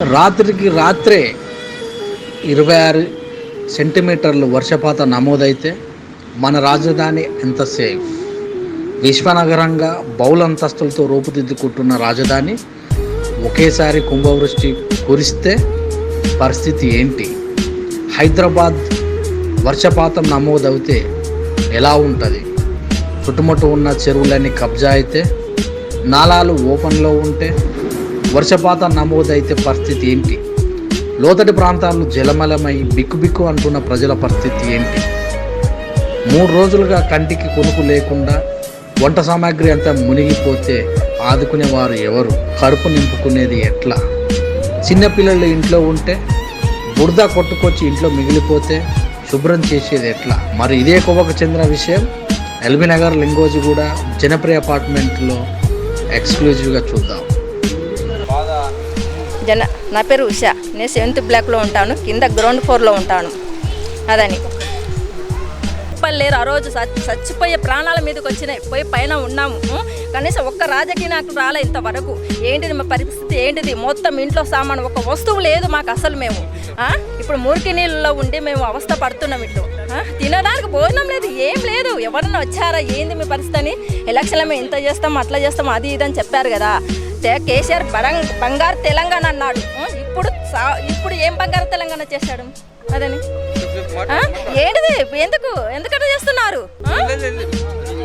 రాత్రికి రాత్రే 26 సెంటీమీటర్లు వర్షపాతం నమోదైతే మన రాజధాని ఎంత సేఫ్? విశ్వనగరంగా బౌల్ అంతస్తులతో రూపుదిద్దుకుంటున్న రాజధాని ఒకేసారి కుంభవృష్టి కురిస్తే పరిస్థితి ఏంటి? హైదరాబాద్ వర్షపాతం నమోదవుతే ఎలా ఉంటుంది? చుట్టుముట్టు ఉన్న చెరువులన్నీ కబ్జా అయితే, నాలాలు ఓపెన్లో ఉంటే వర్షపాతం నమోదైతే పరిస్థితి ఏంటి? లోతటి ప్రాంతాలు జలమలమై బిక్కుబిక్కు అంటున్న ప్రజల పరిస్థితి ఏంటి? 3 రోజులుగా కంటికి కొనుకు లేకుండా వంట సామాగ్రి అంతా మునిగిపోతే ఆదుకునేవారు ఎవరు? కడుపు నింపుకునేది ఎట్లా? చిన్నపిల్లలు ఇంట్లో ఉంటే బురద కొట్టుకొచ్చి ఇంట్లో మిగిలిపోతే శుభ్రం చేసేది ఎట్లా? మరి ఇదే కోవకు చెందిన విషయం ఎల్బీనగర్ లింగోజిగూడ జనప్రియ అపార్ట్మెంట్లో ఎక్స్క్లూజివ్గా చూద్దాం. నా పేరు ఉషా. నేను 7th బ్లాక్లో ఉంటాను, కింద గ్రౌండ్ ఫ్లోర్లో ఉంటాను. అదని లేరు ఆ రోజు చచ్చిపోయే ప్రాణాల మీదకి వచ్చినాయి. పోయి పైన ఉన్నాము, కనీసం ఒక్క రాజకీయ నాయకులు రాలే ఇంతవరకు. ఏంటిది మా పరిస్థితి ఏంటిది? మొత్తం ఇంట్లో సామాను ఒక వస్తువు లేదు మాకు అసలు. మేము ఇప్పుడు మురికి నీళ్ళలో ఉండి మేము అవస్థ పడుతున్నాం. ఇట్లు తినడానికి భోజనం లేదు, ఏం లేదు. ఎవరన్నా వచ్చారా ఏంది మీ పరిస్థితి అని? ఎలక్షన్లో మేము ఇంత చేస్తాం అట్లా చేస్తాం అది ఇది అని చెప్పారు కదా. కేసీఆర్ బంగారు తెలంగాణ అన్నాడు. ఇప్పుడు ఏం బంగారు తెలంగాణ చేశాడు? అదని ఏంటిది? ఎందుకట్లా చేస్తున్నారు?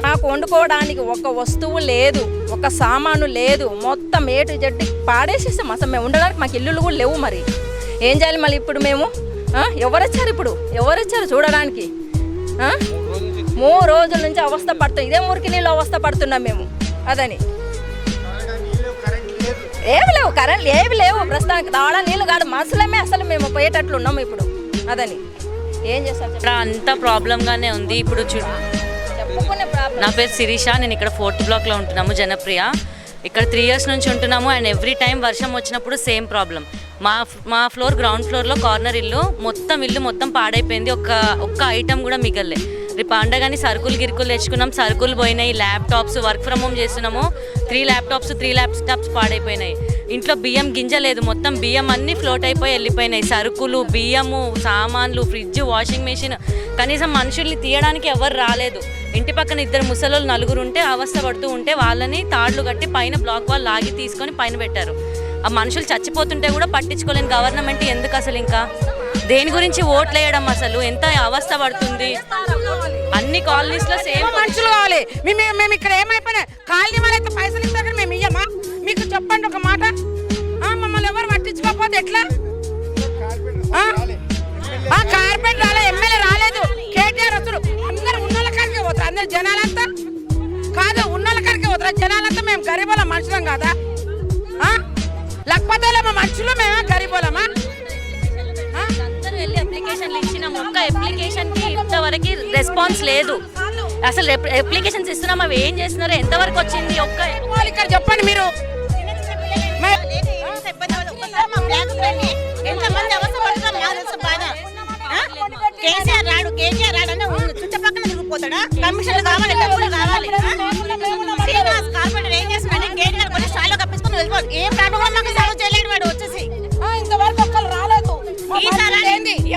మాకు వండుకోవడానికి ఒక వస్తువు లేదు, ఒక సామాను లేదు. మొత్తం ఏటు జడ్డి పాడేసేసాం. అసలు మేము ఉండడానికి మాకు ఇల్లులు కూడా లేవు. మరి ఏం చేయాలి? మళ్ళీ ఇప్పుడు మేము ఎవరొచ్చారు? ఎవరు వచ్చారు చూడడానికి? 3 రోజుల నుంచి అవస్థ పడుతున్నాం. ఇదే మురికి నీళ్ళు అవస్థ పడుతున్నాం మేము. అదని ఏమి లేవు, కరెంట్ ఏమి లేవు ప్రస్తుతానికి. రావడా నీళ్ళు కాదు మనుషులమే అసలు మేము పోయేటట్లు ఉన్నాము ఇప్పుడు. అదని ఏం చేస్తారు? అంత ప్రాబ్లంగానే ఉంది ఇప్పుడు. నా పేరు శిరీష. నేను ఇక్కడ 4th బ్లాక్లో ఉంటున్నాము, జనప్రియ. ఇక్కడ 3 years నుంచి ఉంటున్నాము. అండ్ ఎవ్రీ టైం వర్షం వచ్చినప్పుడు సేమ్ ప్రాబ్లం. మా ఫ్లోర్ గ్రౌండ్ ఫ్లోర్లో కార్నర్ ఇల్లు మొత్తం పాడైపోయింది. ఒక్క ఐటమ్ కూడా మిగల్లే. రేపు పండగని సరుకులు గిరుకులు తెచ్చుకున్నాం, సరుకులు పోయినాయి. ల్యాప్టాప్స్ వర్క్ ఫ్రమ్ హోమ్ చేస్తున్నాము. 3 ల్యాప్టాప్స్ పాడైపోయినాయి. ఇంట్లో బియ్యం గింజ లేదు, మొత్తం బియ్యం అన్నీ ఫ్లోట్ అయిపోయి వెళ్ళిపోయినాయి. సరుకులు, బియ్యము, సామాన్లు, ఫ్రిడ్జ్, వాషింగ్ మెషిన్. కనీసం మనుషుల్ని తీయడానికి ఎవరు రాలేదు. ఇంటి పక్కన 2 ముసలోళ్ళు 4 ఉంటే అవస్థ పడుతూ ఉంటే వాళ్ళని తాళ్లు కట్టి పైన బ్లాక్ వాల్ లాగి తీసుకొని పైన పెట్టారు. ఆ మనుషులు చచ్చిపోతుంటే కూడా పట్టించుకోలేని గవర్నమెంట్ ఎందుకు అసలు? ఇంకా దేని గురించి ఓట్లు వేయడం? అసలు ఎంత అవస్థ పడుతుంది. అన్ని కాలనీస్ లో సేమ్ మనుషులు కావాలి. మేము ఇక్కడ ఏమైపోయినా కాలనీ వాళ్ళైతే పైసలు ఇస్తారు, మేము ఇయ్యమా? మీకు చెప్పండి ఒక మాట. మమ్మల్ని ఎవరు పట్టించుకోకపోతే ఎట్లా? కార్పొరేట్ రాలే, ఎమ్మెల్యే రాలేదు, కేటీఆర్ వస్తారు. అందరు ఉన్నోళ్ళ కాడికే పోతారు. అందరు జనాలంతా కాదు, ఉన్నోళ్ళ కాడికే పోతారు జనాలంతా. మేము గరీబోళ్ళ మనుషులం కాదా? లేకపోతే మా మనుషులు మేమా గరీబోళ్ళమా? అందరూ వెళ్ళి అప్లికేషన్లు ఇచ్చినాము. ఒక్క అప్లికేషన్కి ఇంతవరకు రెస్పాన్స్ లేదు. అసలు అప్లికేషన్స్ ఇస్తున్నాం, అవి ఏం చేస్తున్నారో ఎంతవరకు వచ్చింది? ఇక్కడ చెప్పండి మీరు. కేసీఆర్ రాడు అంటే చుట్టుపక్కల తిరిగిపోతాడా? కమిషన్ కావాలి, డబ్బులు కావాలి. కార్పొరేటర్ ఏం చేస్తున్నాడు? గేట్ గారు కొన్ని స్టాల్లో కప్పించుకొని వెళ్ళిపోదు. ఏ ప్రాబ్లం మాకు సాల్వ్ చేయలేడు వాడు వచ్చేసి. ఇంతవరకు ఒక్కరు రాలేదు. ఈసారి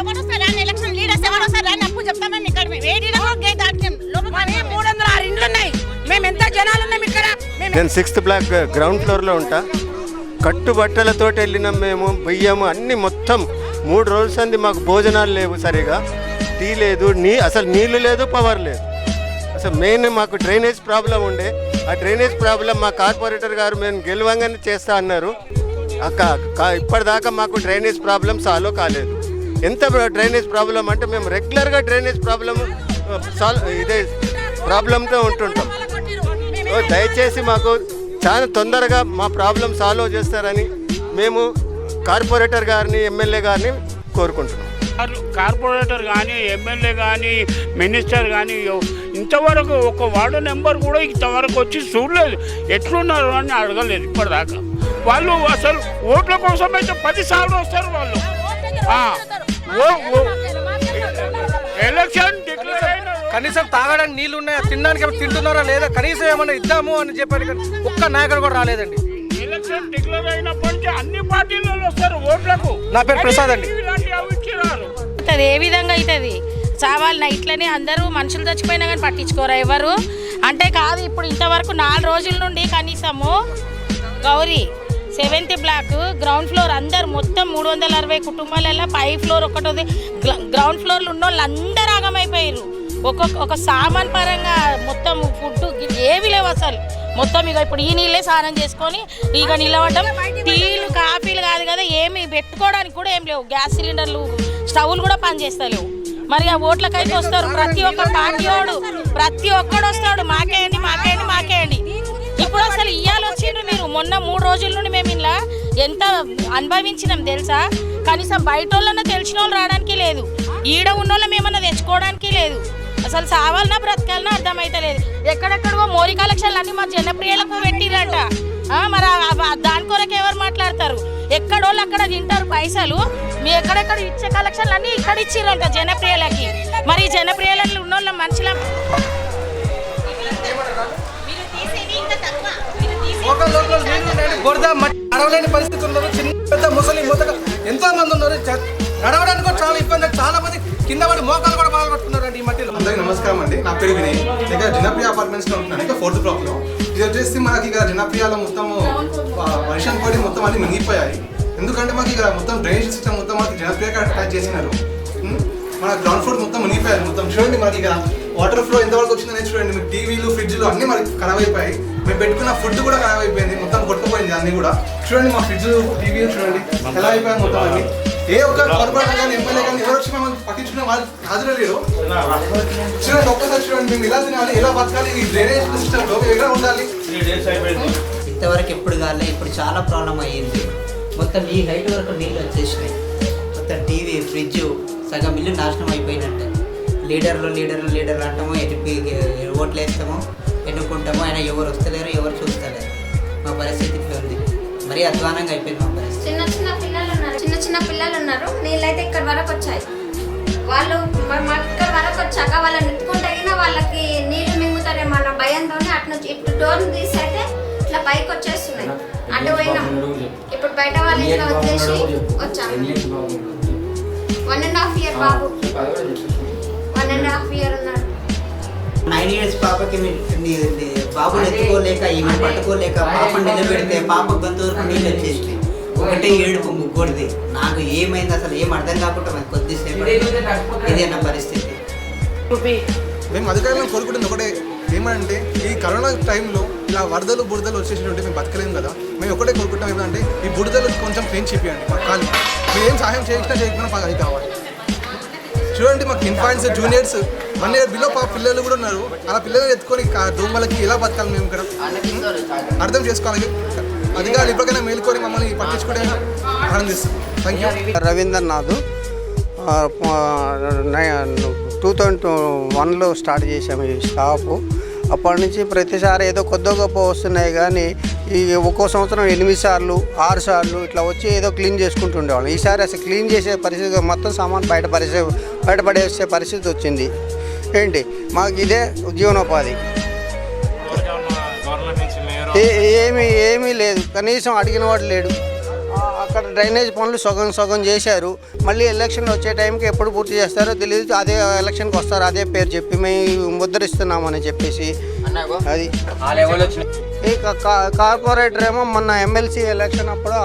ఎవరు వస్తారు రాని ఎలక్షన్ లీడర్స్ ఎవరు వస్తారు రాని అప్పు చెప్తామని ఇక్కడ మేము వేడిలో గేట్ దాటినాం. 306 ఇండ్లు ఉన్నాయి. మేము ఎంత జనాలు ఉన్నాం ఇక్కడ. నేను 6th బ్లాక్ గ్రౌండ్ ఫ్లోర్లో ఉంటా. కట్టుబట్టలతో వెళ్ళినాం మేము. బియ్యము అన్నీ మొత్తం 3 రోజుల సంది మాకు భోజనాలు లేవు, సరిగా టీ లేదు, అసలు నీళ్లు లేదు, పవర్ లేదు. అసలు మెయిన్ మాకు డ్రైనేజ్ ప్రాబ్లం ఉండే. ఆ డ్రైనేజ్ ప్రాబ్లం మా కార్పొరేటర్ గారు మేము గెలవంగానే చేస్తా అన్నారు. ఇప్పటిదాకా మాకు డ్రైనేజ్ ప్రాబ్లం సాల్వ్ కాలేదు. ఎంత డ్రైనేజ్ ప్రాబ్లం అంటే మేము రెగ్యులర్గా డ్రైనేజ్ ఇదే ప్రాబ్లంతో ఉంటుంటాం. దయచేసి మాకు చాలా తొందరగా మా ప్రాబ్లం సాల్వ్ చేస్తారని మేము కార్పొరేటర్ గారిని, ఎమ్మెల్యే గారిని కోరుకుంటున్నాం. కార్పొరేటర్ కానీ, ఎమ్మెల్యే కానీ, మినిస్టర్ కానీ ఇంతవరకు ఒక వార్డు నెంబర్ కూడా ఇంతవరకు వచ్చి చూడలేదు. ఎట్లున్నారు అని అడగలేదు ఇప్పటిదాకా. వాళ్ళు అసలు ఓట్ల కోసం అయితే 10 సార్లు వస్తారు వాళ్ళు. ఎలక్షన్ డిక్లేర్ అయిన కనీసం తాగడానికి నీళ్లు ఉన్నాయా, తినడానికి తింటున్నారా లేదా, కనీసం ఏమన్నా ఇద్దాము అని చెప్పారు. ఒక్క నాయకుడు కూడా రాలేదండి. ఎలక్షన్ డిక్లేర్ అయినప్పటి నుంచి అన్ని పార్టీలలో వస్తారు ఓట్లకు. నా పేరు ప్రసాద్ అండి. ఇలాంటి అవి ఇచ్చినారు. ఏ విధంగా అవుతుంది చావాలి ఇట్లనే అందరూ మనుషులు చచ్చిపోయినా కానీ పట్టించుకోరా ఎవరు అంటే కాదు. ఇప్పుడు ఇంతవరకు 4 రోజుల నుండి కనీసము Gauri 7th block ground floor అందరు మొత్తం 360 కుటుంబాలలో పై ఫ్లోర్ ఒకటి గ్రౌండ్ ఫ్లోర్లు ఉన్న వాళ్ళు అందరు ఆగమైపోయారు. ఒక సామాన్ పరంగా మొత్తం ఫుడ్ ఏవి లేవు అసలు. మొత్తం ఇక ఇప్పుడు ఈ నీళ్ళే స్నానం చేసుకొని ఇక నిలబడ్డం. టీలు కాఫీలు కాదు కదా ఏమి పెట్టుకోవడానికి కూడా ఏం లేవు. గ్యాస్ సిలిండర్లు స్టవ్లు కూడా పనిచేస్తలేవు. మరి ఆ ఓట్లకైతే వస్తారు ప్రతి ఒక్క పార్టీ వాడు ప్రతి ఒక్కడు వస్తాడు మాకేయండి మాకేయండి మాకేయండి. ఇప్పుడు అసలు ఇయ్యాలి వచ్చిండ్రు మీరు. మొన్న 3 రోజుల నుండి మేము ఇలా ఎంత అనుభవించినాం తెలుసా. కనీసం బయట వాళ్ళన్నా తెలిసిన వాళ్ళు రావడానికి లేదు, ఈడ ఉన్న వాళ్ళం ఏమన్నా తెచ్చుకోవడానికి లేదు. అసలు సావాలన్నా బ్రతకాలన్నా అర్థమైతే లేదు. ఎక్కడెక్కడో మోరీ కలెక్షన్లు అన్నీ మా జనప్రియలకు పెట్టిరంట. మరి దాని కొరకు ఎవరు మాట్లాడతారు? ఎక్కడోళ్ళు అక్కడ తింటారు పైసలు. మీ ఎక్కడెక్కడ ఇచ్చే కలెక్షన్లు అన్నీ ఇక్కడ ఇచ్చిరంట జనప్రియలకి. మరి జనప్రియలలో ఉన్న వాళ్ళ మనుషుల నడవలేని పరిస్థితి ఉన్నారు. చిన్న పెద్ద ముసలి మొదట ఎంతో మంది ఉన్నారు. నడవడానికి కూడా చాలా ఇబ్బంది. చాలా మంది కింద పడి మోకాలు కూడా బాగా పట్టుకున్నారండి ఈ మట్టిలో. అందరికీ నమస్కారం అండి. నా పేరు వినయ్. ఇక్కడ జనప్రియ అపార్ట్మెంట్స్ లో ఉంటున్నాను. ఇక 4th బ్లాక్ లో. ఇది వచ్చేసి మనకి ఇక జనప్రియాలో మొత్తం వర్షం పడి మొత్తం అన్ని మింగిపోయాయి. ఎందుకంటే మాకు ఇక మొత్తం డ్రైనేజ్ సిస్టమ్ మొత్తం మనకి జనప్రియగా అటాచ్ చేసినారు. మన గ్రౌండ్ ఫ్లోర్ మొత్తం మునిగిపోయారు. మొత్తం చూడండి మనకి ఇక్కడ వాటర్ ఫ్లో ఎంతవరకు వచ్చిందని చూడండి. మీకు టీవీలు ఫ్రిడ్జ్లు అన్నీ మనకి ఖరాబ్ అయిపోయాయి. మేము పెట్టుకున్న ఫుడ్ కూడా ఖరాబ్ అయిపోయింది. మొత్తం కొట్టుకుపోయింది అన్నీ కూడా. చూడండి మా ఫ్రిడ్జ్ టీవీలు చూడండి ఎలా అయిపోయాయి మొత్తం అన్ని. ఏ ఒక్క కార్పొరేటర్ కానీ ఎమ్మెల్యే కానీ ఎవరు వచ్చి మేము పట్టించుకునే వాళ్ళు హాజరు లేరు. చూడండి ఒక్కసారి చూడండి మేము ఎలా తినాలి, ఎలా బతకాలి, ఈ డ్రైనేజ్ సిస్టంలో ఎలా ఉండాలి. ఇంతవరకు ఎప్పుడు కాలే. ఇప్పుడు చాలా ప్రాబ్లం అయ్యింది. మొత్తం ఈ హైట్ వరకు నీళ్ళు వచ్చేసినాయి. మొత్తం టీవీ ఫ్రిడ్జ్ సగం ఇల్లు నాశనం అయిపోయినట్టు. లీడర్లు అంటామో ఓట్లు వేస్తామో ఎన్నుకుంటామో అయినా ఎవరు వస్తలేరు, ఎవరు చూస్తలేరు. మా పరిస్థితి ఇట్లా ఉంది. మరీ అధ్వానంగా అయిపోయింది మా పరిస్థితి. చిన్న పిల్లలు ఉన్నారు. నీళ్ళైతే ఇక్కడ వరకు వచ్చాయి. వాళ్ళు మాకు ఇక్కడ వరకు వచ్చాక వాళ్ళని ఎత్తుకుంటే వాళ్ళకి నీళ్లు మింగుతారేమో అన్న భయంతో అటు నుంచి ఇప్పుడు డోర్ తీసి అయితే ఇట్లా పైకి వచ్చేస్తున్నాయి. అటు పోయినాం. ఇప్పుడు బయట వాళ్ళు ఇట్లా వచ్చేసి వచ్చాము. 1.5 year బాబు 1.5 year ఉన్నాడు. 9 years పాపకి బాబుని ఎత్తుకోలేక ఈమె పట్టుకోలేక పాప నిలబెడితే పాప గొంతు వరకు నీళ్ళు వచ్చేసినాయి. ఒకటే ఏడుపు ముగ్గురిది. నాకు ఏమైంది అసలు ఏం అర్థం కాకుండా మనకు కొద్దిసేపు ఇది అన్న పరిస్థితి. మేము అధికారులను కోరుకుంటుంది ఒకటే ఏమంటే ఈ కరోనా టైంలో ఇలా వరదలు బురదలు వచ్చేసినట్టు మేము బతకలేము కదా. మేము ఒకటే కోరుకుంటాం ఏమంటే ఈ బురదలు కొంచెం క్లీన్ చేపియండి. మాకు కాదు మేము ఏం సహాయం చేయకపోయినా మాకు అది కావాలి. చూడండి మాకు ఇన్ఫాంట్స్ జూనియర్స్ 1 year బిలో పిల్లలు కూడా ఉన్నారు. అలా పిల్లలు ఎత్తుకొని దోమలకి ఎలా బతకాలి మేము ఇక్కడ అర్థం చేసుకోవాలి. అధికారులు ఇప్పటికైనా మేలుకొని మమ్మల్ని పట్టించుకుంటే ఆనందిస్తాం. Thank you. రవీంద్రనాథ్ 2001లో స్టార్ట్ చేసాము ఈ షాపు. అప్పటి నుంచి ప్రతిసారి ఏదో కొద్ది గొప్ప వస్తున్నాయి కానీ ఈ ఒక్కో సంవత్సరం 8 సార్లు 6 సార్లు ఇట్లా వచ్చి ఏదో క్లీన్ చేసుకుంటూ ఉండేవాళ్ళం. ఈసారి అసలు క్లీన్ చేసే పరిస్థితి మొత్తం సామాన్ బయటపడేసే పరిస్థితి వచ్చింది. ఏంటి మాకు ఇదే జీవనోపాధి. ఏమీ లేదు. కనీసం అడిగిన వాడు లేడు. అక్కడ డ్రైనేజ్ పనులు సగం చేశారు. మళ్ళీ ఎలక్షన్లు వచ్చే టైంకి ఎప్పుడు పూర్తి చేస్తారో తెలియదు. అదే ఎలక్షన్కి వస్తారు, అదే పేరు చెప్పి మేము ముద్రిస్తున్నామని చెప్పేసి అది. ఈ కార్పొరేటర్ ఏమో మొన్న ఎమ్మెల్సీ ఎలక్షన్ అప్పుడు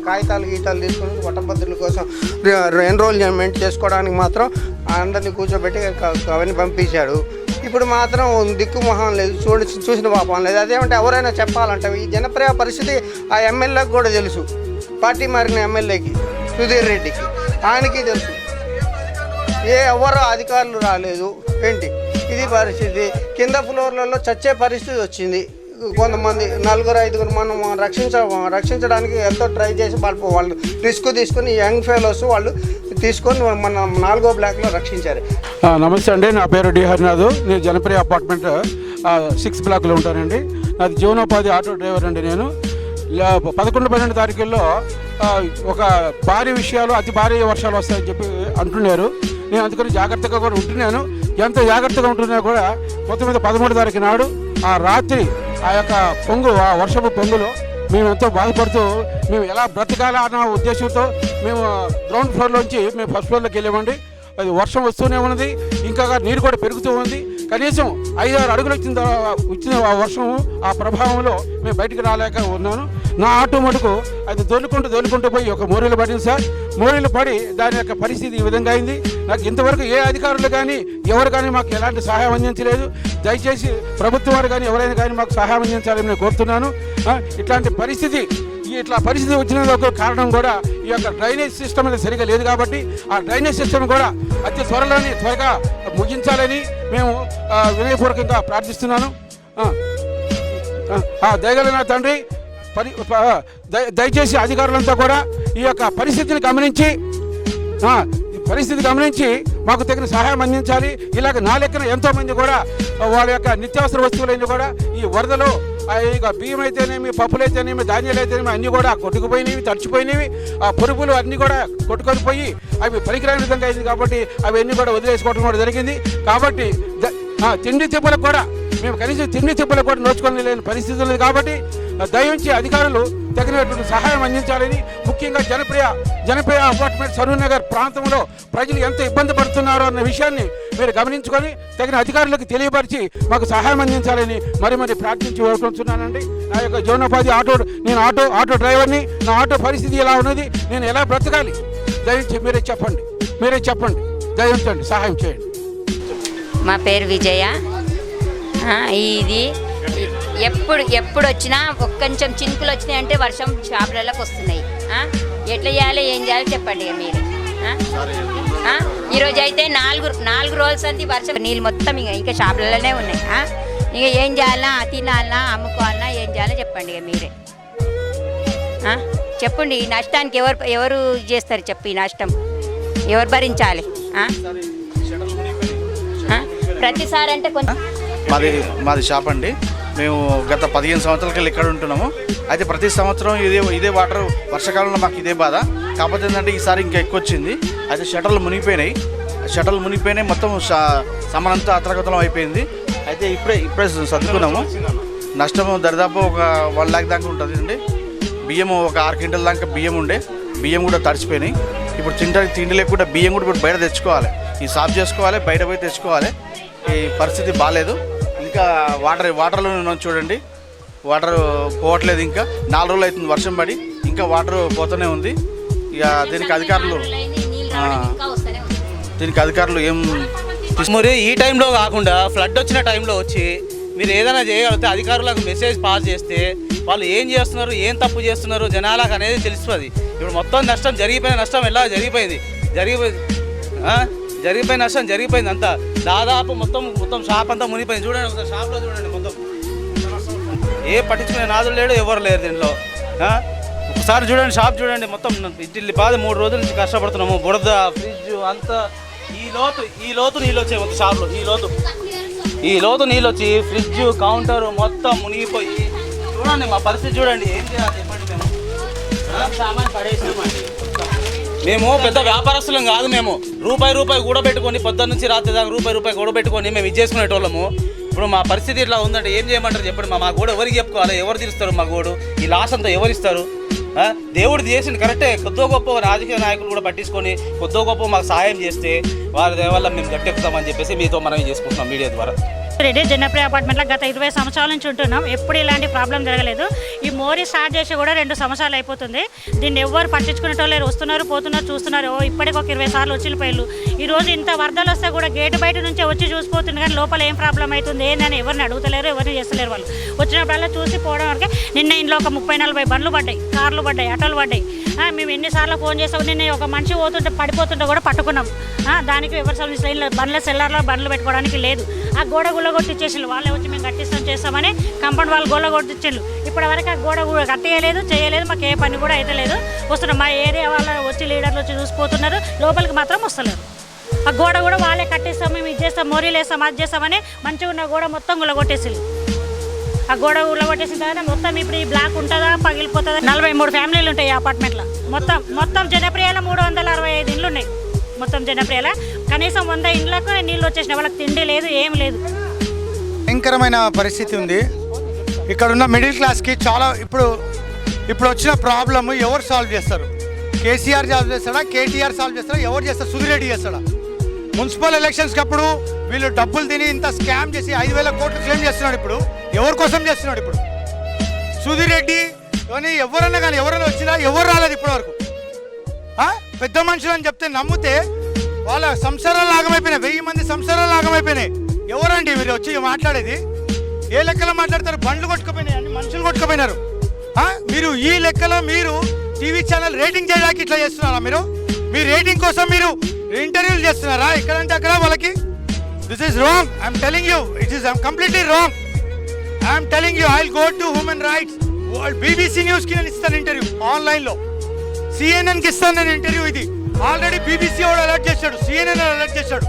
కాగితాలు తీసుకుని పట్టభద్రుల కోసం ఎన్రోల్మెంట్ చేసుకోవడానికి మాత్రం అందరినీ కూర్చోబెట్టి అవన్నీ పంపించాడు. ఇప్పుడు మాత్రం దిక్కు మొహం లేదు, చూసిన పాపం లేదు. అదేమంటే ఎవరైనా చెప్పాలంటే ఈ జనప్రియ పరిస్థితి ఆ ఎమ్మెల్యేకి కూడా తెలుసు. పార్టీ మారిన ఎమ్మెల్యేకి సుధీర్ రెడ్డికి ఆయనకి తెలుసు. ఎవరు అధికారులు రాలేదు. ఏంటి ఇది పరిస్థితి. కింద ఫ్లోర్లలో చచ్చే పరిస్థితి వచ్చింది. కొంతమంది 4-5 మనం రక్షించడానికి ఎంతో ట్రై చేసి వాళ్ళు రిస్క్ తీసుకొని యంగ్ ఫెలోస్ వాళ్ళు తీసుకొని మన 4వ బ్లాక్లో రక్షించారు. నమస్తే అండి. నా పేరు డి హరినాథ్. నేను జనప్రియ అపార్ట్మెంట్ 6th బ్లాక్లో ఉంటానండి. నాది జీవనోపాధి ఆటో డ్రైవర్ అండి. నేను 11-12 తారీఖుల్లో ఒక అతి భారీ వర్షాలు వస్తాయని చెప్పి అంటున్నారు. నేను అందుకని జాగ్రత్తగా కూడా ఉంటున్నాను. ఎంత జాగ్రత్తగా ఉంటున్నా కూడా మొత్తం మీద 13 తారీఖు నాడు ఆ రాత్రి ఆ యొక్క వర్షపు పొంగులో మేము ఎంతో బాధపడుతూ మేము ఎలా బ్రతకాలా అన్న ఉద్దేశంతో మేము గ్రౌండ్ ఫ్లోర్లోంచి మేము ఫస్ట్ ఫ్లోర్లోకి వెళ్ళామండి. అది వర్షం వస్తూనే ఉన్నది, ఇంకా నీరు కూడా పెరుగుతూ ఉంది. కనీసం 5-6 అడుగులు వచ్చిన ఆ వర్షం ఆ ప్రభావంలో మేము బయటికి రాలేక ఉన్నాను. నా ఆటో మటుకు అది దొల్లుకుంటూ పోయి ఒక మోరీలు పడింది సార్. మోరీలు పడి దాని యొక్క పరిస్థితి ఈ విధంగా అయింది. నాకు ఇంతవరకు ఏ అధికారులు కానీ ఎవరు కానీ మాకు ఎలాంటి సహాయం అందించలేదు. దయచేసి ప్రభుత్వం వారు కానీ ఎవరైనా కానీ మాకు సహాయం అందించాలని నేను కోరుతున్నాను. ఇట్లాంటి పరిస్థితి వచ్చినందుకు కారణం కూడా ఈ యొక్క డ్రైనేజ్ సిస్టమ్ అనేది సరిగా లేదు కాబట్టి ఆ డ్రైనేజ్ సిస్టమ్ కూడా అతి త్వరగా ముగించాలని మేము వినయపూర్వకంగా ప్రార్థిస్తున్నాను. దయగల నా తండ్రి దయచేసి అధికారులంతా కూడా ఈ యొక్క పరిస్థితిని గమనించి మాకు తగిన సహాయం అందించాలి. ఇలాగ నా లెక్కన ఎంతోమంది కూడా వాళ్ళ యొక్క నిత్యావసర వస్తువులన్నీ కూడా ఈ వరదలో ఇక బియ్యం అయితేనేమి, పప్పులు అయితేనేమి, ధాన్యాలు అయితేనేమి అన్నీ కూడా కొట్టుకుపోయినవి, తడిచిపోయినవి. ఆ పురుగులు అన్నీ కూడా కొట్టుకొని పోయి అవి పనికిరాని విధంగా అయింది కాబట్టి అవన్నీ కూడా వదిలేసుకోవడం కూడా జరిగింది. కాబట్టి తిండి తిప్పలకు కూడా మేము కనీసం తిండి తిప్పలకు కూడా నోచుకొని లేని పరిస్థితి ఉంది. కాబట్టి దయించి అధికారులు తగినటువంటి సహాయం అందించాలని, ముఖ్యంగా జనప్రియ అపార్ట్మెంట్ సరూర్ నగర్ ప్రాంతంలో ప్రజలు ఎంత ఇబ్బంది పడుతున్నారో అన్న విషయాన్ని మీరు గమనించుకొని తగిన అధికారులకు తెలియపరిచి మాకు సహాయం అందించాలని మరి ప్రార్థించి వేడుకుంటున్నానండి. నా యొక్క జీవనోపాధి నేను ఆటో డ్రైవర్ని. నా ఆటో పరిస్థితి ఎలా ఉన్నది, నేను ఎలా బ్రతకాలి, దయించి మీరే చెప్పండి. దయించండి, సహాయం చేయండి. మా పేరు విజయ. ఇది ఎప్పుడు వచ్చినా కొంచెం చినుకులు వచ్చినాయి అంటే వర్షం షాపులలోకి వస్తున్నాయి. ఎట్లా చేయాలి, ఏం చేయాలి చెప్పండి ఇక మీరే. ఈరోజు అయితే నాలుగు రోజులు అంది వర్షం, నీళ్ళు మొత్తం ఇంకా షాపులలోనే ఉన్నాయి. ఇక ఏం చేయాలన్నా, తినాలన్నా, అమ్ముకోవాలన్నా, ఏం చేయాలో చెప్పండి ఇక మీరే. చెప్పండి, ఈ నష్టానికి ఎవరు చేస్తారు చెప్పు? ఈ నష్టం ఎవరు భరించాలి? ప్రతిసారి అంటే కొంచెం మాది షాప్ అండి. మేము గత 15 సంవత్సరాలకి ఇక్కడ ఉంటున్నాము. అయితే ప్రతి సంవత్సరం ఇదే వాటర్, వర్షాకాలంలో మాకు ఇదే బాధ. కాకపోతే ఏంటంటే ఈసారి ఇంకా ఎక్కువ వచ్చింది. అయితే షటర్లు మునిగిపోయినాయి, మొత్తం సామానంతా అతలగతలం అయిపోయింది. అయితే ఇప్పుడే సర్దుకున్నాము. నష్టము దరిదాపు ఒక 1 lakh దాకా ఉంటుంది అండి. బియ్యము ఒక 6 క్వింటల్ దాకా బియ్యం ఉండే, బియ్యం కూడా తడిచిపోయినాయి. ఇప్పుడు తిండి లేకుండా బియ్యం కూడా ఇప్పుడు బయట తెచ్చుకోవాలి, ఈ సాఫ్ చేసుకోవాలి, బయట పోయి తెచ్చుకోవాలి. ఈ పరిస్థితి బాగాలేదు. ఇంకా వాటర్లో చూడండి, వాటర్ పోవట్లేదు. ఇంకా 4 రోజులు అవుతుంది వర్షం పడి, ఇంకా వాటర్ పోతూనే ఉంది. ఇక దీనికి అధికారులు ఏం మరి ఈ టైంలో కాకుండా ఫ్లడ్ వచ్చిన టైంలో వచ్చి మీరు ఏదైనా చేయగలిగితే అధికారులకు మెసేజ్ పాస్ చేస్తే వాళ్ళు ఏం చేస్తున్నారు, ఏం తప్పు చేస్తున్నారు జనాలకు అనేది తెలుస్తుంది. ఇప్పుడు మొత్తం జరిగిపోయిన నష్టం ఎలా జరిగిపోయింది నష్టం జరిగిపోయింది అంతా. దాదాపు మొత్తం షాప్ అంతా మునిగిపోయింది. చూడండి ఒకసారి షాప్లో చూడండి, మొత్తం ఏ పట్టించుకునే నాదులు లేడు, ఎవరు లేరు దీనిలో. ఒకసారి చూడండి, షాప్ చూడండి, మొత్తం ఇంటిల్లి బాధ. 3 రోజుల నుంచి కష్టపడుతున్నాము. బురద, ఫ్రిడ్జ్ అంతా ఈ లోతు నీళ్ళు వచ్చాయి మొత్తం షాప్లో. ఈ లోతు నీళ్ళు వచ్చి ఫ్రిడ్జ్, కౌంటర్ మొత్తం మునిగిపోయి చూడండి మా పరిస్థితి చూడండి. ఏం చేయాలి చెప్పండి? సామాన్ పడేసామండి. మేము పెద్ద వ్యాపారస్తులం కాదు. మేము రూపాయి కూడబెట్టుకొని పొద్దున్న నుంచి రాత్రి దాకా రూపాయి కూడబెట్టుకొని మేము ఇది చేసుకునేటోళ్ళము. ఇప్పుడు మా పరిస్థితి ఇట్లా ఉందంటే ఏం చేయమంటారు చెప్పండి? మా గోడు ఎవరికి చెప్పుకోవాలి? ఎవరు తీరుస్తారు మా గోడు? ఈ లాస్ అంతా ఎవరిస్తారు? దేవుడు చేసింది కరెక్టే. కొద్దో గొప్ప రాజకీయ నాయకులు కూడా పట్టించుకొని కొద్దో గొప్ప మాకు సహాయం చేస్తే వారి వల్ల మేము గట్టెక్కుతామని చెప్పేసి మీతో మనం చేసుకుంటున్నాం మీడియా ద్వారా. రెడ్డి జనప్రియ అపార్ట్మెంట్లో గత 20 సంవత్సరాల నుంచి ఉంటున్నాం. ఎప్పుడు ఇలాంటి ప్రాబ్లం జరగలేదు. ఈ మోరీ స్టార్ట్ చేసి కూడా 2 సంవత్సరాలు అయిపోతుంది. దీన్ని ఎవ్వరు పట్టించుకునేటోళ్ళు వస్తున్నారు, పోతున్నారు, చూస్తున్నారు. ఇప్పటికి ఒక 20 సార్లు వచ్చిన పైలు. ఈరోజు ఇంత వరదలు వస్తే కూడా గేటు బయట నుంచే వచ్చి చూసిపోతుంది, కానీ లోపల ఏం ప్రాబ్లం అవుతుంది ఏందని ఎవరిని అడుగుతలేరు, ఎవరిని చేస్తలేరు. వాళ్ళు వచ్చినప్పుడల్లా చూసి పోవడం వరకే. నిన్న ఇంట్లో ఒక 30-40 బండ్లు పడ్డాయి, కార్లు పడ్డాయి, ఆటోలు పడ్డాయి. మేము ఎన్నిసార్లు ఫోన్ చేస్తాం. నిన్న ఒక మనిషి పడిపోతుంటే కూడా పట్టుకున్నాం. దానికి ఎవరి సర్వీస్ లైన్లో బండ్ల సెల్లర్లో బండ్లు పెట్టుకోవడానికి లేదు. ఆ గోడ గుల్లగొట్టిచ్చేసారు. వాళ్ళే వచ్చి మేము చేస్తామని కంపౌండ్ వాళ్ళు గొల్లగొట్టించారు. ఇప్పటి వరకు ఆ గోడ కట్టేయలేదు, చేయలేదు. మాకు ఏ పని కూడా అయితే లేదు. వస్తున్నాం, మా ఏరియా వాళ్ళ వచ్చి లీడర్లు వచ్చి చూసిపోతున్నారు, లోపలికి మాత్రం వస్తలేరు. ఆ గోడ కూడా వాళ్ళే కట్టిస్తాం, మేము ఇది చేస్తాం, మోరీలు వేస్తాం, అది చేస్తామని మంచిగా ఉన్న గోడ మొత్తం గుల్లగొట్టేసారు. ఆ గోడ గుల్లగొట్టేసిన తర్వాత మొత్తం ఇప్పుడు ఈ బ్లాక్ ఉంటుందా, పగిలిపోతుందా? 43 ఫ్యామిలీలు ఉంటాయి ఈ అపార్ట్మెంట్లో. మొత్తం జనప్రియలో 365 ఇండ్లు ఉన్నాయి. మొత్తం జనప్రియలో కనీసం 100 ఇండ్లకు నీళ్ళు వచ్చేసినాయి. వాళ్ళకి తిండి లేదు, ఏం లేదు. భయంకరమైన పరిస్థితి ఉంది. ఇక్కడ ఉన్న మిడిల్ క్లాస్కి చాలా ఇప్పుడు ఇప్పుడు వచ్చిన ప్రాబ్లమ్ ఎవరు సాల్వ్ చేస్తారు? కేసీఆర్ సాల్వ్ చేస్తాడా, కేటీఆర్ సాల్వ్ చేస్తాడా, ఎవరు చేస్తారు? సుధిరెడ్డి చేస్తాడా? మున్సిపల్ ఎలక్షన్స్కి అప్పుడు వీళ్ళు డబ్బులు తిని ఇంత స్కామ్ చేసి 5,000 కోట్లు క్లెయిమ్ చేస్తున్నాడు. ఇప్పుడు ఎవరి కోసం చేస్తున్నాడు? ఇప్పుడు సుధిరెడ్డి కానీ ఎవరన్నా కానీ ఎవరైనా వచ్చినా ఎవరు రాలేదు ఇప్పటి వరకు. పెద్ద మనుషులు అని చెప్తే నమ్మితే వాళ్ళ సంసారాలు ఆగమైపోయినాయి. 1000 మంది సంసారాలు ఆగమైపోయినాయి. ఎవరండి మీరు వచ్చి మాట్లాడేది? ఏ లెక్కలో మాట్లాడతారు? బండ్లు కొట్టుకుపోయినాయి, అన్ని మనుషులు కొట్టుకుపోయినారు. మీరు ఈ లెక్కలో మీరు టీవీ ఛానల్ రేటింగ్ చేయడానికి ఇట్లా చేస్తున్నారా? మీరు మీ రేటింగ్ కోసం మీరు ఇంటర్వ్యూలు చేస్తున్నారా? ఎక్కడంటే అక్కడ వాళ్ళకి. This is wrong. I'm telling you, I'm completely wrong. I'm telling you, I will go to human rights. BBC న్యూస్కి నేను ఇస్తాను ఇంటర్వ్యూ ఆన్లైన్లో, CNNకి ఇస్తాను నేను ఇంటర్వ్యూ. ఇది ఆల్రెడీ BBC వాడు అలర్ట్ చేశాడు, CNN అలర్ట్ చేశాడు.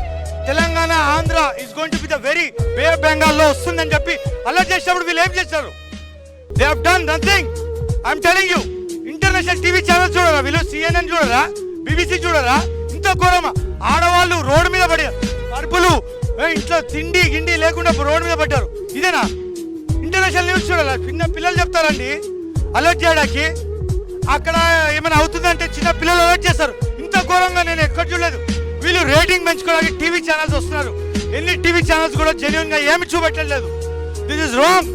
Telangana Andhra is going to be the very bay of బెంగాల్లో వస్తుందని చెప్పి అలర్ట్ చేసినప్పుడు వీళ్ళు ఏం చేశారు? They have done nothing. I'm telling you, international TV channels చూడరా వీళ్ళు? CNN చూడరా? BBC చూడరా? ఇంత ఘోరమా? ఆడవాళ్ళు రోడ్డు మీద పడారు, అరుపులు, ఇంట్లో తిండి గిండి లేకుండా రోడ్డు మీద పడ్డారు. ఇదేనా ఇంటర్నేషనల్ న్యూస్? చూడాలా? చిన్న పిల్లలు చెప్తారండి అలర్ట్ చేయడానికి. అక్కడ ఏమైనా అవుతుందంటే చిన్న పిల్లలు అలర్ట్ చేస్తారు. ఇంత ఘోరంగా నేను ఎక్కడ చూడలేదు. వీళ్ళు రేటింగ్ పెంచుకోవడానికి టీవీ ఛానల్స్ వస్తున్నారు. ఎన్ని టీవీ ఛానల్స్ కూడా జెన్యూన్ గా ఏమి చూపెట్టలేదు. This is wrong.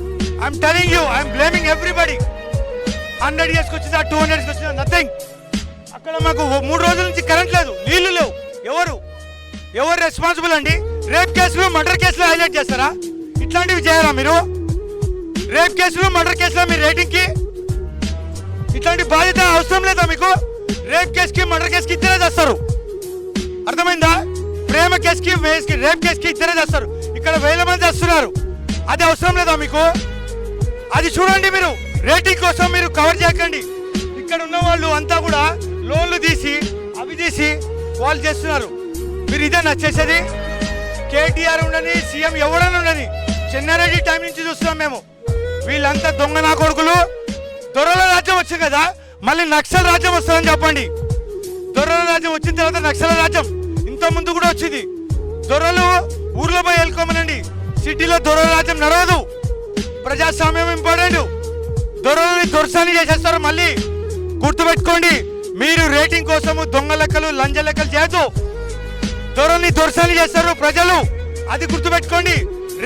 I'm telling you, I'm blaming everybody. 100 yearsకి వచ్చిందా, 200 yearsకి వచ్చిందా, నథింగ్. అక్కడ మాకు 3 రోజుల నుంచి కరెంట్ లేదు, నీళ్లు లేవు. ఎవరు రెస్పాన్సిబుల్ అండి? రేప్ కేసులు, మర్డర్ కేసులు హైలైట్ చేస్తారా? ఇట్లాంటివి చేయరా మీరు? రేప్ కేసులు, మర్డర్ కేసులు మీ రేటింగ్కి ఇట్లాంటి బాధ్యత అవసరం లేదా మీకు? రేప్ కేసుకి, మర్డర్ కేసుకి ఇద్దరే చేస్తారు. అర్థమైందా? ప్రేమ కేసుకి, రేప్ కేసుకి ఇద్దరే చేస్తారు. ఇక్కడ 1000 మంది చేస్తున్నారు. అది అవసరం లేదా మీకు? అది చూడండి. మీరు రేటింగ్ కోసం మీరు కవర్ చేయకండి. ఇక్కడ ఉన్న వాళ్ళు అంతా కూడా లోన్లు తీసి అవి తీసి వాళ్ళు చేస్తున్నారు. మీరు ఇదే నచ్చేసేది? కేటీఆర్ ఉండని, సీఎం ఎవరైనా ఉండని, చెన్నారెడ్డి టైం నుంచి చూస్తున్నాం మేము. వీళ్ళంతా దొంగ నా కొడుకులు. దొరల రాజ్యం వచ్చింది కదా, మళ్ళీ నక్సల్ రాజ్యం వస్తుందని చెప్పండి. దొరల రాజ్యం వచ్చిన తర్వాత నక్సల్ రాజ్యం ఇంత ముందు కూడా వచ్చింది. దొరలు ఊర్లో పోయి వెళ్ళుకోమనండి. సిటీలో దొరల రాజ్యం నడవదు. ప్రజాస్వామ్యం ఇంపార్టెంట్. దొరలని దొరసాని చేసేస్తారు. మళ్ళీ గుర్తుపెట్టుకోండి, మీరు రేటింగ్ కోసము దొంగ లెక్కలు, లంజ లెక్కలు చేయొద్దు. దొరల్ని దొరసాని చేస్తారు ప్రజలు, అది గుర్తుపెట్టుకోండి.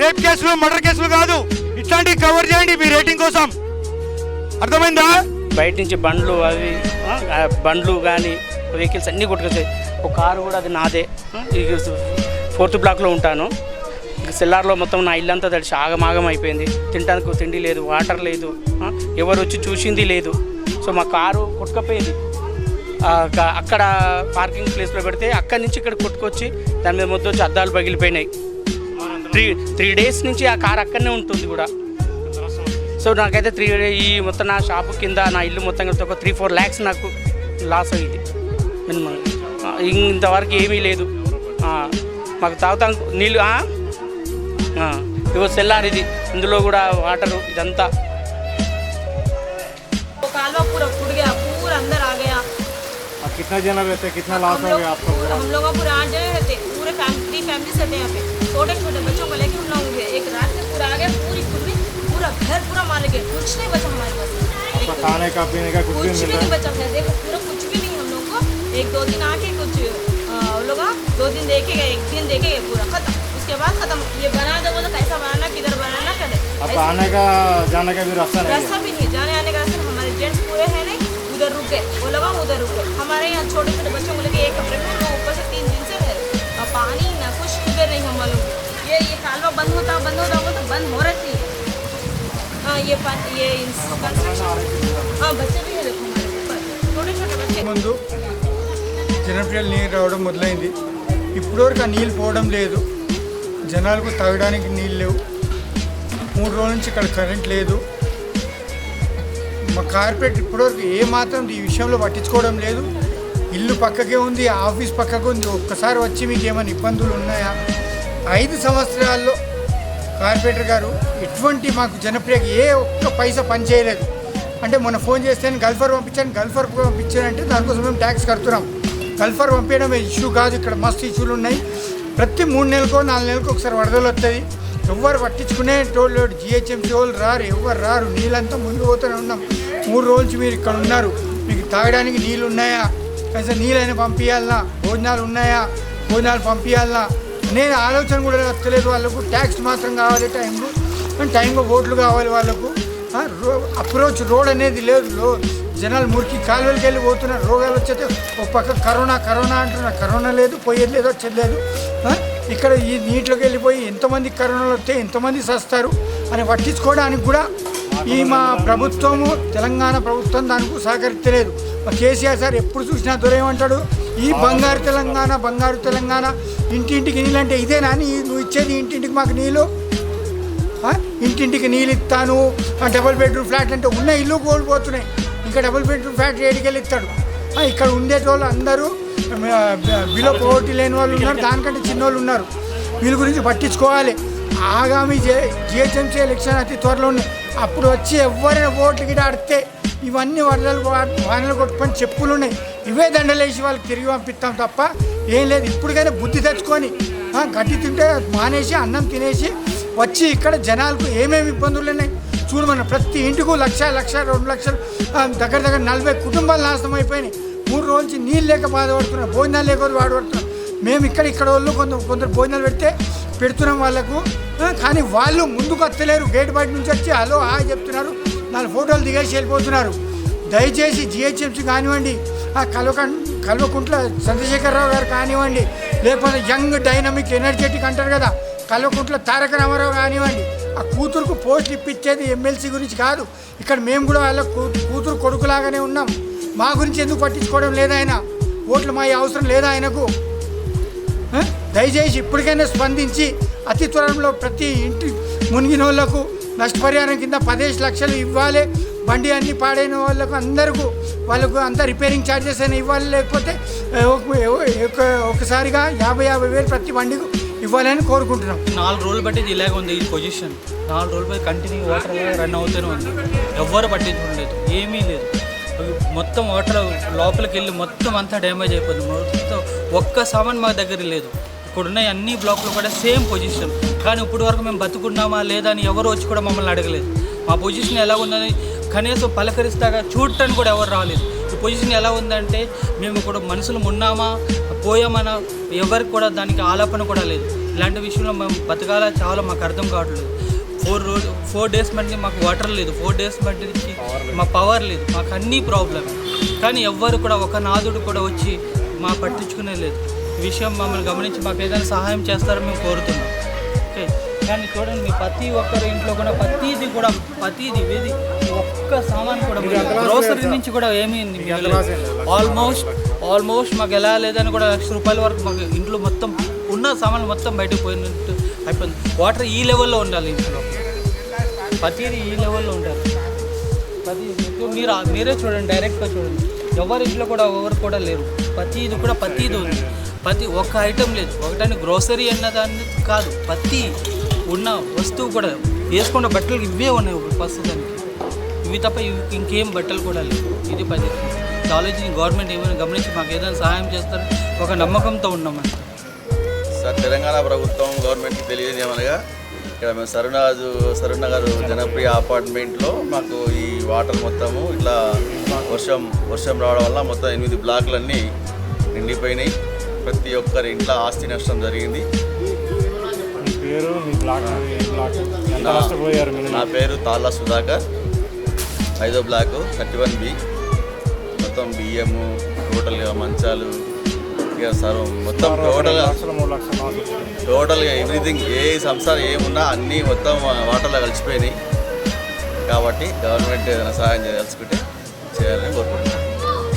రేప్ కేసులు, మర్డర్ కేసులు కాదు. ఇట్లాంటివి కవర్ చేయండి మీ రేటింగ్ కోసం. అర్థమైందా? బయట నుంచి బండ్లు అవి బండ్లు కానీ వెహికల్స్ అన్నీ కొట్టుకొచ్చాయి. ఒక కారు కూడా అది నాదే. 4th బ్లాక్లో ఉంటాను. సెల్లార్లో మొత్తం నా ఇల్లంతా తడిచి ఆగమాగం అయిపోయింది. తినడానికి తిండి లేదు, వాటర్ లేదు, ఎవరు వచ్చి చూసింది లేదు. సో మా కారు కొట్టుకపోయింది. అక్కడ పార్కింగ్ ప్లేస్లో పెడితే అక్కడి నుంచి ఇక్కడ కొట్టుకొచ్చి దాని మీద మొత్తం వచ్చి అద్దాలు పగిలిపోయినాయి. 3 days నుంచి ఆ కారు అక్కడనే ఉంటుంది కూడా. సో నాకైతే ఈ మొత్తం నా షాపు కింద నా ఇల్లు మొత్తం కలిసి ఒక 3-4 lakhs నాకు లాస్ అయ్యింది మినిమం. ఇంతవరకు ఏమీ లేదు. మాకు తాగుతాం నీళ్ళు. ఇగో సెల్లార్ ఇది, ఇందులో కూడా వాటరు ఇదంతా. कालवा पूरा फूट गया, पूरा अंदर आ गया. कितना जना रहते, कितना लॉस हो गया आपको? हम लोग पूरे 8 जने रहते, पूरे फैमिली से रहते यहाँ पे. छोटे छोटे बच्चों को लेके हम लोग गए. एक रात में पूरा आ गया, पूरी पूरा घर पूरा मार गए. कुछ नहीं बचा हमारे पास. खाने का पीने का कुछ भी नहीं बचा. देखो पूरा कुछ भी नहीं. हम लोग को 1-2 दिन आके कुछ लोग 2 दिन देखे गए, 1 दिन देखे गए, पूरा खत्म. उसके बाद खत्म. ये बना दो बोलो, कैसा बनाना, किधर बनाना, करे. अब आने का जाने का भी रास्ता भी नहीं. जाने आने का रास्ता. हमारे जेंट्स पूरे हैं नहीं, उधर रुके, वो लगा उधर रुके. हमारे यहाँ छोटे छोटे बच्चों को लेके 1 कमरे में हम ऊपर से 3 दिन से रह रहे. अब पानी ना कुछ किधर नहीं. हम लोग ये कालवा बंद होता तो बंद हो रही है. ये कंस्ट्रक्शन. बच्चे भी है, देखो हमारे ऊपर छोटे छोटे बच्चे. ముందు జనప్రియలు నీరు రావడం మొదలైంది. ఇప్పటివరకు ఆ నీళ్ళు పోవడం లేదు. జనాలకు తాగడానికి నీళ్ళు లేవు. 3 రోజుల నుంచి ఇక్కడ కరెంట్ లేదు. మా కార్పొరేట్ ఇప్పటివరకు ఏమాత్రం ఈ విషయంలో పట్టించుకోవడం లేదు. ఇల్లు పక్కకే ఉంది, ఆఫీస్ పక్కకు ఉంది. ఒక్కసారి వచ్చి మీకు ఏమైనా ఇబ్బందులు ఉన్నాయా? 5 సంవత్సరాల్లో కార్పొరేటర్ గారు ఎటువంటి మాకు జనప్రియకి ఏ ఒక్క పైసా పని చేయలేదు. అంటే మొన్న ఫోన్ చేస్తే గల్ఫర్ పంపించానంటే దానికోసం మేము ట్యాక్స్ కడుతున్నాం. గల్ఫర్ పంపించడం ఇష్యూ కాదు. ఇక్కడ మస్తు ఇష్యూలు ఉన్నాయి. ప్రతి 3 నెలలకో 4 నెలలకు ఒకసారి వరదలు వస్తుంది. ఎవ్వరు పట్టించుకునే టోళ్ళు GHMC వాళ్ళు రారు, ఎవ్వరు రారు. నీళ్ళంతా ముందు పోతూనే ఉన్నాం. 3 రోజులు మీరు ఇక్కడ ఉన్నారు, మీకు తాగడానికి నీళ్ళు ఉన్నాయా, కనీసం నీళ్ళైనా పంపించాలన్నా, భోజనాలు ఉన్నాయా, భోజనాలు పంపించాలన్నా నేను ఆలోచన కూడా వస్తలేదు. వాళ్ళకు ట్యాక్స్ మాత్రం కావాలి, టైంలో ఓట్లు కావాలి వాళ్ళకు. అప్రోచ్ రోడ్ అనేది లేదు. జనాలు మురికి కాలువలకి వెళ్ళి పోతున్నారు, రోగాలు వచ్చేది. ఒక పక్క కరోనా అంటున్నారు, కరోనా లేదు, పోయేది లేదు, వచ్చేది లేదు. ఇక్కడ ఈ నీటిలోకి వెళ్ళిపోయి ఎంతమంది కరోనాలు వస్తే ఎంతమంది సస్తారు అని పట్టించుకోవడానికి కూడా ఈ మా ప్రభుత్వము, తెలంగాణ ప్రభుత్వం దానికి సహకరించలేదు. కేసీఆర్ సార్ ఎప్పుడు చూసినా దొరేమంటాడు, ఈ బంగారు తెలంగాణ ఇంటింటికి నీళ్ళు అంటే ఇదేనా నువ్వు ఇచ్చేది? ఇంటింటికి మాకు నీళ్ళు, ఇంటింటికి నీళ్ళు ఇస్తాను, డబుల్ బెడ్రూమ్ ఫ్లాట్ అంటే ఉన్న ఇల్లు కోల్పోతున్నాయి. ఇంకా డబుల్ బెడ్రూమ్ ఫ్లాట్ ఏడికెళ్ళి ఇస్తాడు? ఇక్కడ ఉండేటోళ్ళు అందరూ బిలో పోటీ లేని వాళ్ళు ఉన్నారు, దానికంటే చిన్నోళ్ళు ఉన్నారు. వీళ్ళ గురించి పట్టించుకోవాలి. ఆగామి జిహెచ్ఎంసీ ఎలక్షన్ అతి త్వరలో ఉన్నాయి. అప్పుడు వచ్చి ఎవరైనా ఓట్లు గిడ ఆడితే ఇవన్నీ వానలు కొట్టుకొని చెప్పులు ఉన్నాయి, ఇవే దండలేసి వాళ్ళకి తిరిగి పంపిస్తాం తప్ప ఏం లేదు. ఇప్పటికైనా బుద్ధి తెచ్చుకొని గడ్డి తింటే మానేసి అన్నం తినేసి వచ్చి ఇక్కడ జనాలకు ఏమేమి ఇబ్బందులు ఉన్నాయి చూడమన్న. ప్రతి ఇంటికి 1,00,000, 2 లక్షలు దగ్గర 40 కుటుంబాలు నాశనం అయిపోయినాయి. 3 రోజులు నీళ్ళు లేక బాధపడుతున్నారు, భోజనాలు లేకపోతే బాధపడుతున్నారు. మేము ఇక్కడ వాళ్ళు కొందరు భోజనాలు పెడుతున్నాం వాళ్ళకు, కానీ వాళ్ళు ముందుకు వస్తలేరు. గేట్ బయట నుంచి వచ్చి హలో హాయ్ చెప్తున్నారు, 4 ఫోటోలు దిగేసి వెళ్ళిపోతున్నారు. దయచేసి జిహెచ్ఎంసీ కానివ్వండి, కల్వకుంట్ల చంద్రశేఖరరావు గారు కానివ్వండి, లేకపోతే యంగ్ డైనమిక్ ఎనర్జెటిక్ అంటారు కదా, కల్వకుంట్ల తారక రామారావు కానివ్వండి, ఆ కూతురుకు పోస్టులు ఇప్పించేది ఎమ్మెల్సీ గురించి కాదు. ఇక్కడ మేము కూడా వాళ్ళ కూతురు కొడుకులాగానే ఉన్నాం. మా గురించి ఎందుకు పట్టించుకోవడం లేదా? ఆయన ఓట్లు మా అవసరం లేదా ఆయనకు? దయచేసి ఇప్పటికైనా స్పందించి అతి త్వరలో ప్రతి ఇంటి మునిగిన వాళ్ళకు నష్టపరిహారం కింద 15 లక్షలు ఇవ్వాలి. బండి అన్ని పాడైన వాళ్ళకు వాళ్ళకు అంతా రిపేరింగ్ ఛార్జెస్ అయినా ఇవ్వాలి. లేకపోతే ఒకసారిగా 50,000 వేలు ప్రతి బండికి ఇవ్వాలని కోరుకుంటున్నాం. 4 రోజులు బట్టి ఇలాగ ఉంది ఈ పొజిషన్. 4 రోజులు బట్టి కంటిన్యూ వాటర్ రన్ అవుతూనే ఉంది, ఎవ్వరు పట్టించుకోలేదు, ఏమీ లేదు. మొత్తం వాటర్ లోపలికి వెళ్ళి మొత్తం అంతా డ్యామేజ్ అయిపోతుంది. మొత్తం ఒక్క సామాన్ మా దగ్గర లేదు. ఇక్కడున్న అన్ని బ్లాక్లు కూడా సేమ్ పొజిషన్. కానీ ఇప్పటి వరకు మేము బతుకున్నామా లేదా అని ఎవరు వచ్చి కూడా మమ్మల్ని అడగలేదు. మా పొజిషన్ ఎలా ఉందని కనీసం పలకరిస్తాగా చూడటానికి కూడా ఎవరు రాలేదు. ఈ పొజిషన్ ఎలా ఉందంటే మేము ఇప్పుడు మనుషులు ఉన్నామా పోయామన్నా ఎవరికి కూడా దానికి ఆలాపన కూడా లేదు. ఇలాంటి విషయంలో మేము బతకాలా చాలా మాకు అర్థం కావట్లేదు. 4 డేస్ మధ్య మాకు వాటర్ లేదు, 4 డేస్ మధ్య మా పవర్ లేదు, మాకు అన్నీ ప్రాబ్లం. కానీ ఎవ్వరు కూడా ఒక నాదుడు కూడా వచ్చి మా పట్టించుకునే లేదు. ఈ విషయం మమ్మల్ని గమనించి మాకు ఏదైనా సహాయం చేస్తారని మేము కోరుతున్నాం. ఓకే, కానీ చూడండి మీ ప్రతి ఒక్కరి ఇంట్లో కూడా ప్రతిదీ ఏది ఒక్క సామాన్ కూడా గ్రోసరీ నుంచి కూడా ఏమీ ఆల్మోస్ట్ మాకు ఎలా లేదని కూడా ₹1,00,000 వరకు మాకు ఇంట్లో మొత్తం ఉన్న సామాన్లు మొత్తం బయటకు పోయినట్టు అయిపోయింది. వాటర్ ఈ లెవెల్లో ఉండాలి, ఇంట్లో ప్రతిదీ ఈ లెవెల్లో ఉండాలి. మీరే చూడండి, డైరెక్ట్గా చూడండి, ఎవరి ఇంట్లో కూడా ఎవరు కూడా లేరు. ప్రతిదీ ఉంది, ప్రతి ఒక్క ఐటెం లేదు. ఒకటని గ్రోసరీ అన్నదాన్ని కాదు, ప్రతి ఉన్న వస్తువు కూడా వేసుకున్న బట్టలు ఇవే ఉన్నాయి ప్రస్తుతానికి. ఇవి తప్ప ఇంకేం బట్టలు కూడా లేవు. ఇది ఆలోచించి గవర్నమెంట్ ఏమైనా గమనించి మాకు ఏదైనా సహాయం చేస్తారని ఒక నమ్మకంతో ఉన్నామండి. సార్, తెలంగాణ ప్రభుత్వం గవర్నమెంట్కి తెలియజేయమనగా ఇక్కడ మేము సరునగర్ జనప్రియ అపార్ట్మెంట్లో మాకు ఈ వాటర్ మొత్తము ఇట్లా వర్షం రావడం వల్ల మొత్తం 8 బ్లాకులన్నీ నిండిపోయినాయి. ప్రతి ఒక్కరి ఇంట్లో ఆస్తి నష్టం జరిగింది. నా పేరు తాళ్ళ సుధాకర్, 5వ బ్లాకు 31B. మొత్తం బియ్యము, టోటల్గా మంచాలు, ఇక సర్వం మొత్తం టోటల్గా ఎవ్రీథింగ్, ఏ సంసారం ఏమున్నా అన్నీ మొత్తం వాటర్లో కలిసిపోయినాయి. కాబట్టి గవర్నమెంట్ ఏదైనా సహాయం చేయదలుచుకుంటే చేయాలని కోరుకుంటున్నాను.